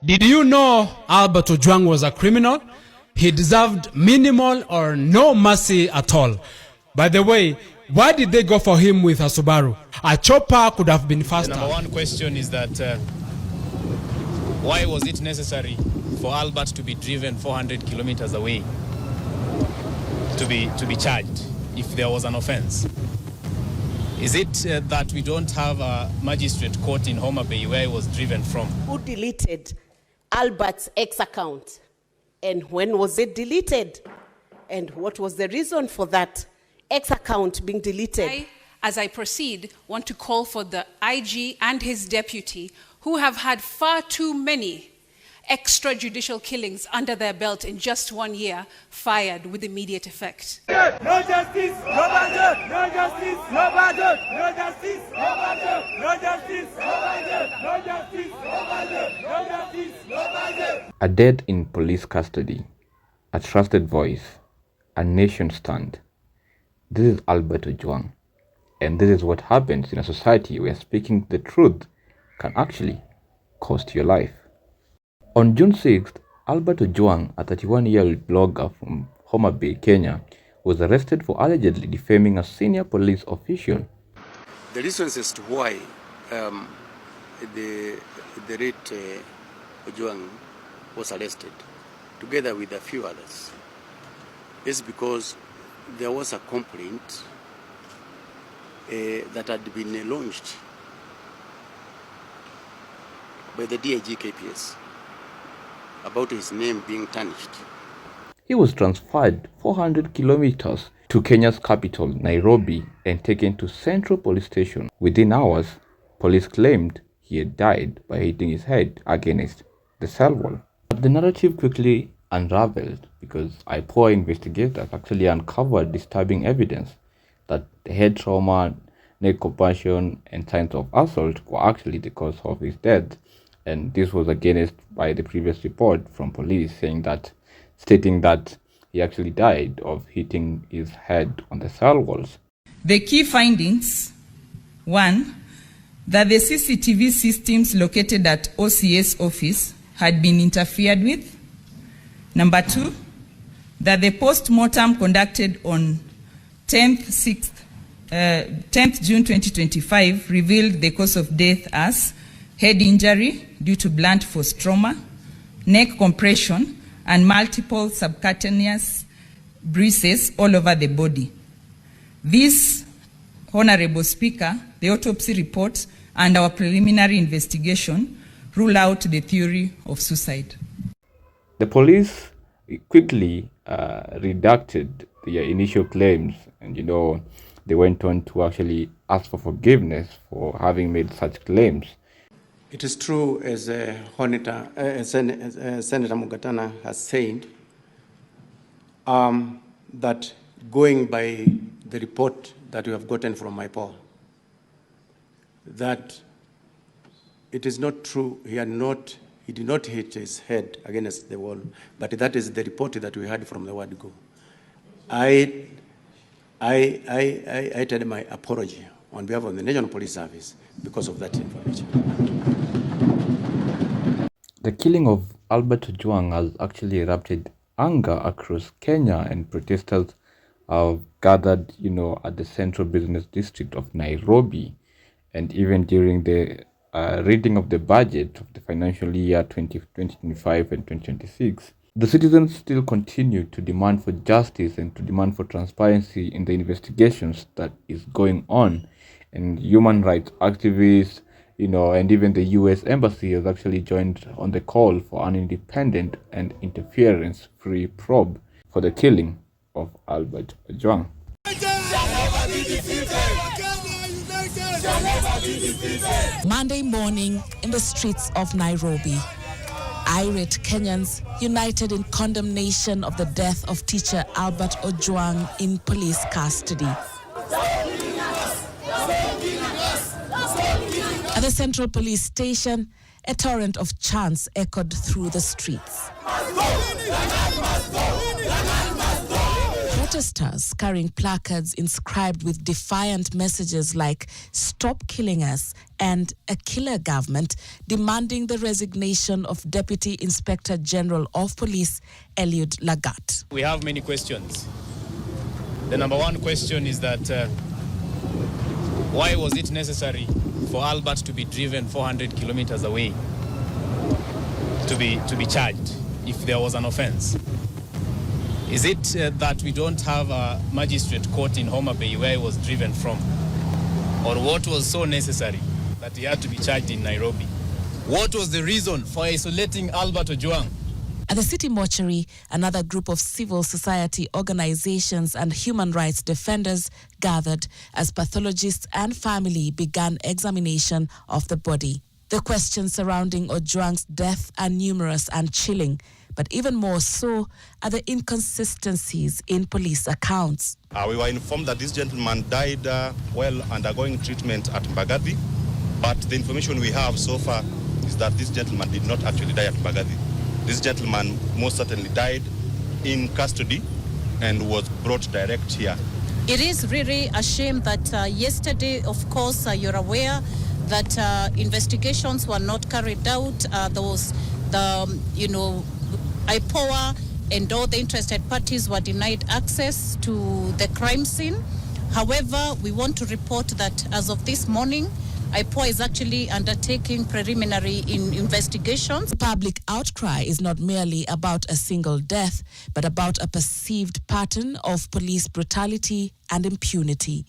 Did you know Albert Ojwang was a criminal? He deserved minimal or no mercy at all. By the way, why did they go for him with a Subaru? A chopper could have been faster. The number one question is that why was it necessary for Albert to be driven 400 kilometers away to be charged if there was an offense? Is it that we don't have a magistrate court in Homa Bay where he was driven from? Who deleted Albert's X account? And when was it deleted? And what was the reason for that X account being deleted? As I proceed, want to call for the IG and his deputy, who have had far too many extrajudicial killings under their belt in just 1 year, fired with immediate effect. No justice, no budget. No justice, no budget. No justice, no budget. No justice, no budget. No justice, no budget. No justice, no budget. A dead in police custody, a trusted voice, a nation stand. This is Albert Ojwang, and this is what happens in a society where speaking the truth can actually cost your life. On June 6th, Albert Ojwang, a 31-year-old blogger from Homa Bay, Kenya, was arrested for allegedly defaming a senior police official. The reasons as to why the late Ojwang was arrested, together with a few others, is because there was a complaint that had been launched by the DIG KPS about his name being tarnished. He was transferred 400 kilometers to Kenya's capital, Nairobi, and taken to Central Police Station. Within hours, police claimed he had died by hitting his head against the cell wall. But the narrative quickly unraveled because IPOA investigators actually uncovered disturbing evidence that the head trauma, neck compression, and signs of assault were actually the cause of his death. And this was against by the previous report from police stating that he actually died of hitting his head on the cell walls. The key findings: 1, that the CCTV systems located at OCS office had been interfered with. Number 2, that the post-mortem conducted on 10th June 2025 revealed the cause of death as head injury due to blunt force trauma, neck compression, and multiple subcutaneous bruises all over the body. This, Honorable Speaker, the autopsy report and our preliminary investigation rule out the theory of suicide. The police quickly redacted their initial claims, and they went on to actually ask for forgiveness for having made such claims. It is true, as Senator Mugatana has said, that going by the report that we have gotten from IPOA, that it is not true, he did not hit his head against the wall, but that is the report that we had from the word go. I tell my apology on behalf of the National Police Service because of that information. The killing of Albert Ojwang has actually erupted anger across Kenya, and protesters have gathered, at the central business district of Nairobi, and even during the reading of the budget of the financial year 2025 and 2026, the citizens still continue to demand for justice and to demand for transparency in the investigations that is going on. And human rights activists, and even the US Embassy has actually joined on the call for an independent and interference-free probe for the killing of Albert Ojwang. Monday morning in the streets of Nairobi, irate Kenyans united in condemnation of the death of teacher Albert Ojwang in police custody. At the Central Police Station, a torrent of chants echoed through the streets. Protesters carrying placards inscribed with defiant messages like "Stop killing us" and "A killer government," demanding the resignation of Deputy Inspector General of Police Eliud Lagat. We have many questions. The number one question is that why was it necessary for Albert to be driven 400 kilometers away to be charged if there was an offense? Is it that we don't have a magistrate court in Homa Bay where he was driven from? Or what was so necessary that he had to be charged in Nairobi? What was the reason for isolating Albert Ojwang? At the city mortuary, another group of civil society organizations and human rights defenders gathered as pathologists and family began examination of the body. The questions surrounding Ojwang's death are numerous and chilling, but even more so are the inconsistencies in police accounts. We were informed that this gentleman died while undergoing treatment at Mbagathi, but the information we have so far is that this gentleman did not actually die at Mbagathi. This gentleman most certainly died in custody and was brought direct here. It is really a shame that yesterday, of course, you're aware that investigations were not carried out. There was IPOA and all the interested parties were denied access to the crime scene. However, we want to report that as of this morning, IPOA is actually undertaking preliminary investigations. Public outcry is not merely about a single death, but about a perceived pattern of police brutality and impunity.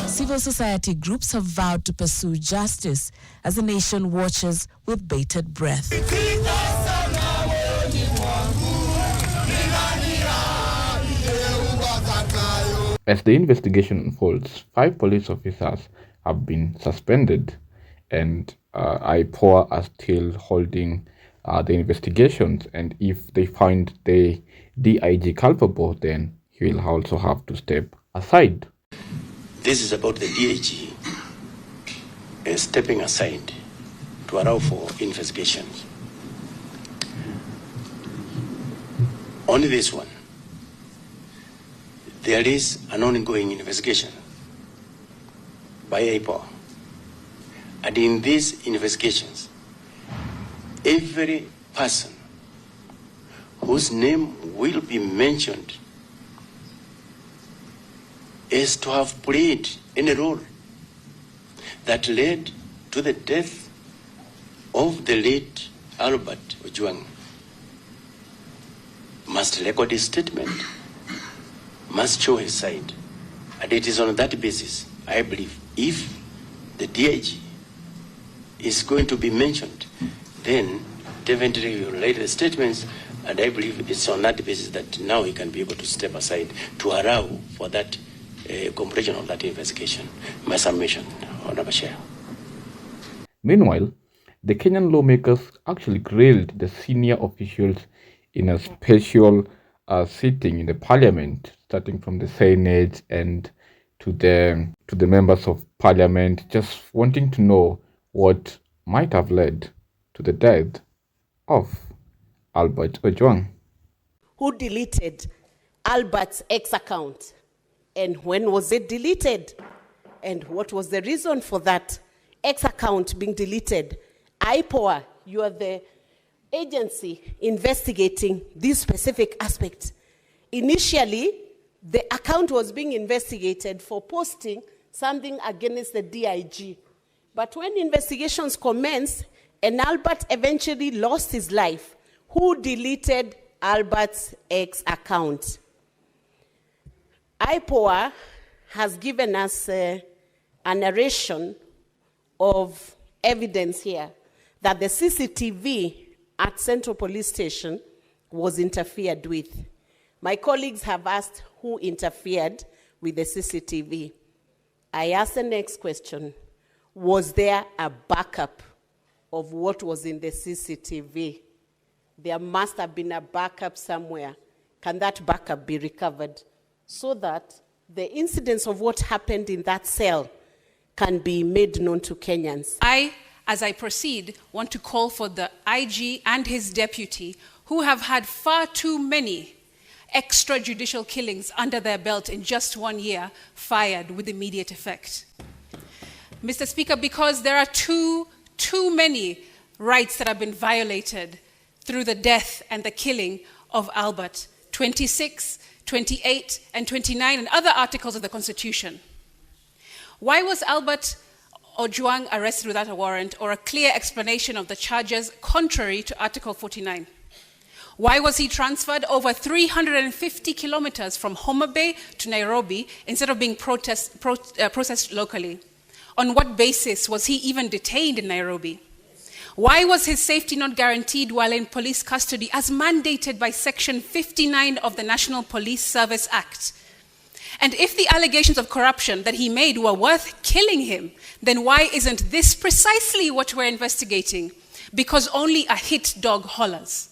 Civil society groups have vowed to pursue justice as the nation watches with bated breath. As the investigation unfolds, 5 police officers have been suspended, and IPOA are still holding the investigations. And if they find the DIG culpable, then he will also have to step aside. This is about the DIG stepping aside to allow for investigations. Only this one. There is an ongoing investigation by IPOA. And in these investigations, every person whose name will be mentioned is to have played any role that led to the death of the late Albert Ojwang must record his statement, must show his side. And it is on that basis, I believe, if the DIG is going to be mentioned, then definitely he will write the statements, and I believe it's on that basis that now he can be able to step aside to allow for that completion of that investigation. My submission, Honorable Chair. Meanwhile, the Kenyan lawmakers actually grilled the senior officials in a special sitting in the parliament, starting from the Senate and to the members of parliament, just wanting to know what might have led to the death of Albert Ojwang. Who deleted Albert's X account? And when was it deleted? And what was the reason for that X account being deleted? IPOA, you are the agency investigating this specific aspect. Initially, the account was being investigated for posting something against the DIG. But when investigations commenced and Albert eventually lost his life, who deleted Albert's X account? IPOA has given us a narration of evidence here that the CCTV at Central Police Station was interfered with. My colleagues have asked who interfered with the CCTV. I ask the next question. Was there a backup of what was in the CCTV? There must have been a backup somewhere. Can that backup be recovered so that the incidents of what happened in that cell can be made known to Kenyans? I as I proceed, want to call for the IG and his deputy, who have had far too many extrajudicial killings under their belt in just 1 year, fired with immediate effect. Mr. Speaker, because there are too many rights that have been violated through the death and the killing of Albert, 26, 28, and 29, and other articles of the Constitution. Why was Albert Ojwang arrested without a warrant or a clear explanation of the charges contrary to Article 49? Why was he transferred over 350 kilometers from Homa Bay to Nairobi instead of being processed locally? On what basis was he even detained in Nairobi? Why was his safety not guaranteed while in police custody as mandated by Section 59 of the National Police Service Act? And if the allegations of corruption that he made were worth killing him, then why isn't this precisely what we're investigating? Because only a hit dog hollers.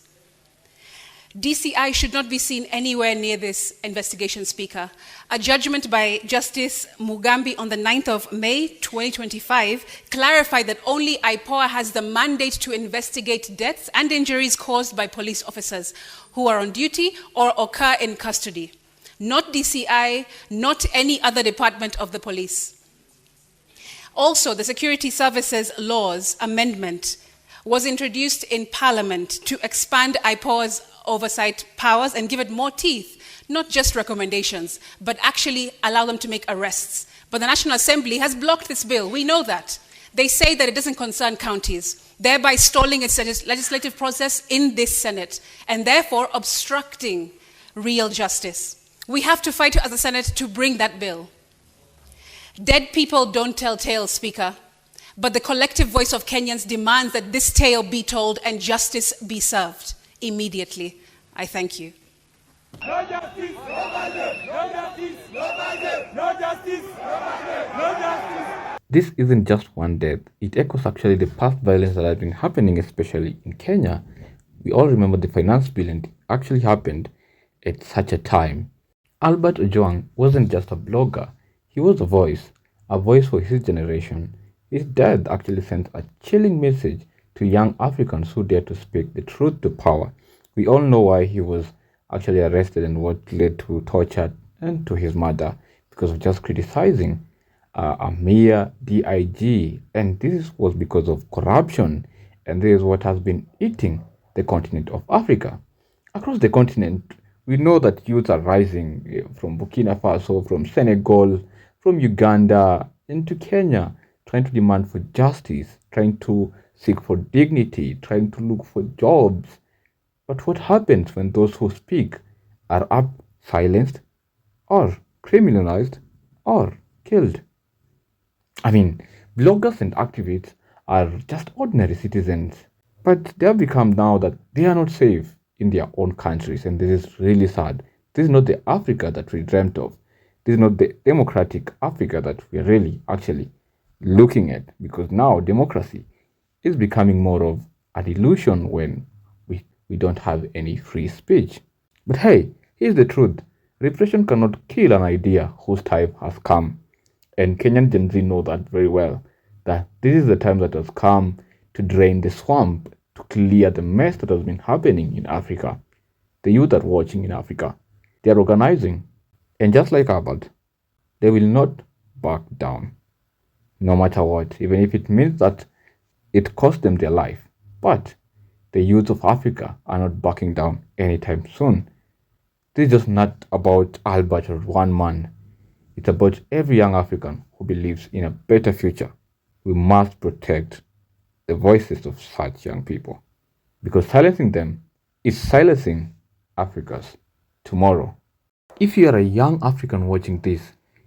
DCI should not be seen anywhere near this investigation, Speaker. A judgment by Justice Mugambi on the 9th of May 2025 clarified that only IPOA has the mandate to investigate deaths and injuries caused by police officers who are on duty or occur in custody. Not DCI, not any other department of the police. Also, the Security Services Laws Amendment was introduced in Parliament to expand IPOA's oversight powers and give it more teeth, not just recommendations, but actually allow them to make arrests. But the National Assembly has blocked this bill. We know that. They say that it doesn't concern counties, thereby stalling its legislative process in this Senate, and therefore obstructing real justice. We have to fight as a Senate to bring that bill. Dead people don't tell tales, Speaker, but the collective voice of Kenyans demands that this tale be told and justice be served immediately. I thank you. No justice, no budget. No justice, no budget. No justice, no budget. No justice. This isn't just one death. It echoes actually the past violence that has been happening, especially in Kenya. We all remember the finance bill, and it actually happened at such a time. Albert Ojwang wasn't just a blogger. He was a voice for his generation. His death actually sent a chilling message to young Africans who dare to speak the truth to power. We all know why he was actually arrested and what led to torture and to his murder, because of just criticizing a mere DIG. And this was because of corruption, and this is what has been eating the continent of Africa. Across the continent, we know that youths are rising from Burkina Faso, from Senegal, from Uganda, into Kenya, trying to demand for justice, trying to seek for dignity, trying to look for jobs. But what happens when those who speak are silenced, or criminalized, or killed? I mean, bloggers and activists are just ordinary citizens, but they have become now that they are not safe in their own countries, and this is really sad. This is not the Africa that we dreamt of. This is not the democratic Africa that we are really actually looking at, because now democracy is becoming more of an illusion when we don't have any free speech. But hey, here's the truth. Repression cannot kill an idea whose time has come. And Kenyan Gen Z know that very well, that this is the time that has come to drain the swamp, to clear the mess that has been happening in Africa. The youth are watching in Africa. They are organizing. And just like Albert, they will not back down, no matter what, even if it means that it cost them their life. But the youth of Africa are not backing down anytime soon. This is just not about Albert or one man. It's about every young African who believes in a better future. We must protect the voices of such young people, because silencing them is silencing Africa's tomorrow. If you are a young African watching this,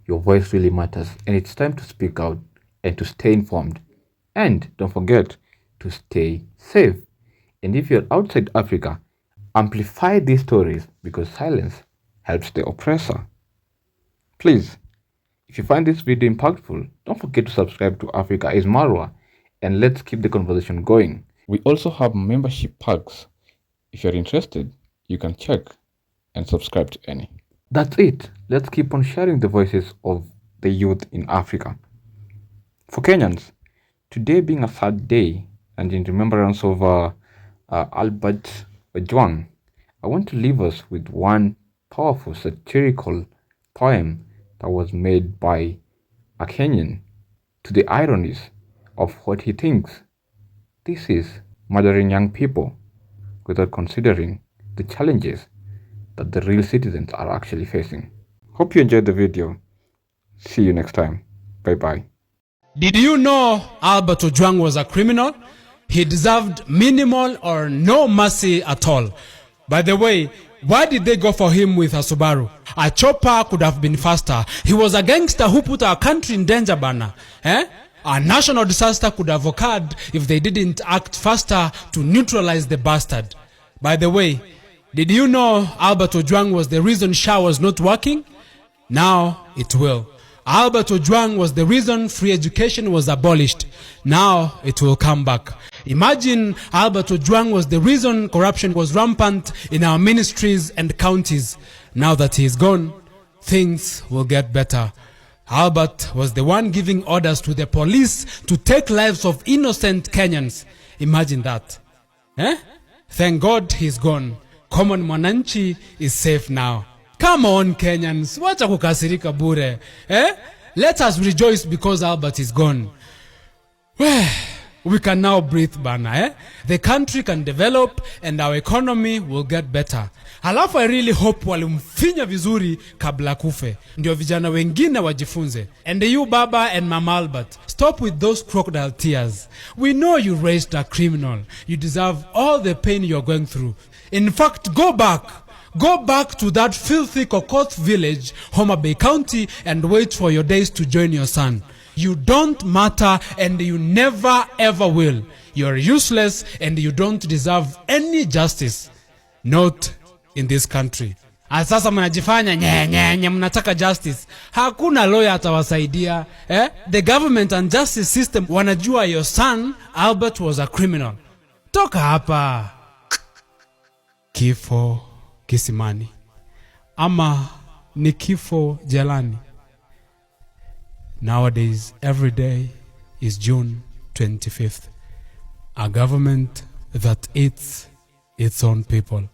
your voice really matters, and it's time to speak out and to stay informed. And don't forget to stay safe. And if you're outside Africa, amplify these stories, because silence helps the oppressor. Please, if you find this video impactful, don't forget to subscribe to Africa is Marwa, and let's keep the conversation going. We also have membership perks. If you're interested, you can check and subscribe to any. That's it. Let's keep on sharing the voices of the youth in Africa. For Kenyans, Today being a sad day and in remembrance of Albert Ojwang, I want to leave us with one powerful satirical poem that was made by a Kenyan to the ironies of what he thinks. This is murdering young people without considering the challenges that the real citizens are actually facing. Hope you enjoyed the video. See you next time. Bye-bye. Did you know Albert Ojwang was a criminal? He deserved minimal or no mercy at all. By the way, why did they go for him with a Subaru? A chopper could have been faster. He was a gangster who put our country in danger, bana. A national disaster could have occurred if they didn't act faster to neutralize the bastard. By the way, did you know Albert Ojwang was the reason SHA was not working? Now it will. Albert Ojwang was the reason free education was abolished. Now it will come back. Imagine Albert Ojwang was the reason corruption was rampant in our ministries and counties. Now that he is gone, things will get better. Albert was the one giving orders to the police to take lives of innocent Kenyans. Imagine that. Thank God he's gone. Common mwananchi is safe now. Come on, Kenyans. Wacha kukasirika bure. Let us rejoice because Albert is gone. We can now breathe bana. The country can develop and our economy will get better. Halafu I really hope walimfinya vizuri kabla kufe. Ndio vijana wengine wajifunze. And you Baba and Mama Albert, stop with those crocodile tears. We know you raised a criminal. You deserve all the pain you're going through. In fact, go back. Go back to that filthy Kokoth village, Homa Bay County, and wait for your days to join your son. You don't matter and you never ever will. You're useless and you don't deserve any justice. Not in this country. Sasa mnajifanya nye mnataka justice. Hakuna lawyer atawasaidia. The government and justice system wanajua your son Albert was a criminal. Toka hapa. Kifo kisimani. Ama ni kifo jelani. Nowadays, every day is June 25th. A government that eats its own people.